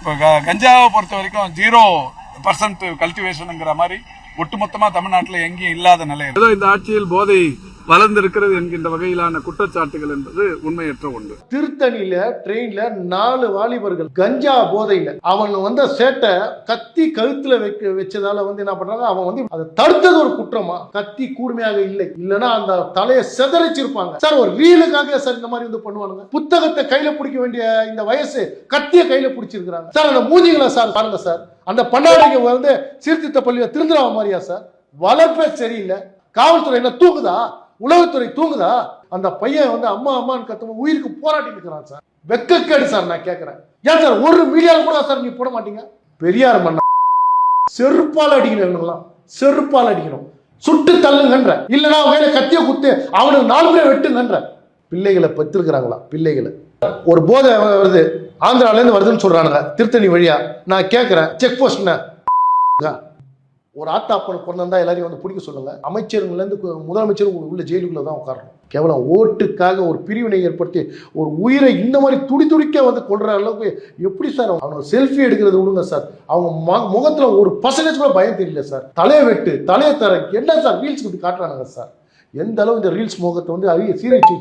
இப்போ கஞ்சாவை பொறுத்த வரைக்கும் 0% கல்டிவேஷனுங்கிற மாதிரி ஒட்டுமொத்தமா தமிழ்நாட்டில் எங்கேயும் இல்லாத நிலையில் ஏதோ இந்த ஆட்சியில் போதை வளர்ந்திருக்கிறது என்கின்ற வகையிலான குற்றச்சாட்டுகள் என்பது உண்மையற்ற ஒன்று. திருத்தணியில ட்ரெயின்ல 4 வாலிபர்கள் கஞ்சா போதையில அவன் வந்த சேட்டை கத்தி கழுத்துல வச்சதால என்ன பண்றாங்க, அவன் அதை தடுத்தது ஒரு குற்றமா? கத்தி கூர்மையாக இல்லை, இல்லைன்னா அந்த தலையை செதறிச்சிருப்பாங்க சார். ஒரு ரீலுக்காக சார் இந்த மாதிரி பண்ணுவானுங்க. புத்தகத்தை கையில பிடிக்க வேண்டிய இந்த வயசு கத்திய கையில பிடிச்சிருக்கிறாங்க சார். அந்த மூஞ்சிங்களா சார் பாருங்க சார். அந்த பண்ணாடிக்கு சீர்திருத்த பள்ளியில திருந்துறாம மாதிரியா சார்? வளர்ப்பே சரியில்லை. காவல்துறை என்ன தூங்குதா? உளவுத்துறை தூங்குதா? அந்த பையன் அம்மா அம்மான்னு கத்தும் உயிருக்கு போராட்டி இருக்கிறான் சார். வெக்கக்கேடு சார். நான் கேட்கிறேன், ஏன் சார் ஒரு மீடியாவில் கூட சார் நீ போட மாட்டீங்க? பெரியார் மன்ன செருப்பால் அடிக்கணும், செருப்பால் அடிக்கணும், சுட்டு தள்ளுங்கன்ற, இல்லைன்னா வேலை கத்திய குத்து அவனுக்கு 4 பேர் வெட்டுங்கன்ற. பிள்ளைகளை பெற்றிருக்கிறாங்களா? பிள்ளைகளை ஒரு போதை வருது, ஆந்திரால இருந்து வருதுன்னு சொல்றானுங்க திருத்தணி வழியா. நான் கேட்கிறேன், செக் போஸ்ட்னா ஒரு ஆத்தாப்பனை பிறந்தா எல்லாரையும் பிடிக்க சொல்லுங்க. அமைச்சர்கள்லேருந்து முதலமைச்சர் உள்ள ஜெயிலுக்குள்ள தான் உட்காரணும். கேவலம் ஓட்டுக்காக ஒரு பிரிவினை ஏற்படுத்தி ஒரு உயிரை இந்த மாதிரி துடிக்க கொள்ற அளவுக்கு எப்படி சார்? அவங்க செல்ஃபி எடுக்கிறது விடுங்க சார், அவங்க முகத்துல ஒரு பர்சன்டேஜ் கூட பயம் தெரியல சார். தலையை வெட்டு, தலையை தர, என்ன சார் ரீல்ஸ் காட்டுறானுங்க சார்? எந்த அளவு இந்த ரீல்ஸ் முகத்தை சீரழிச்சு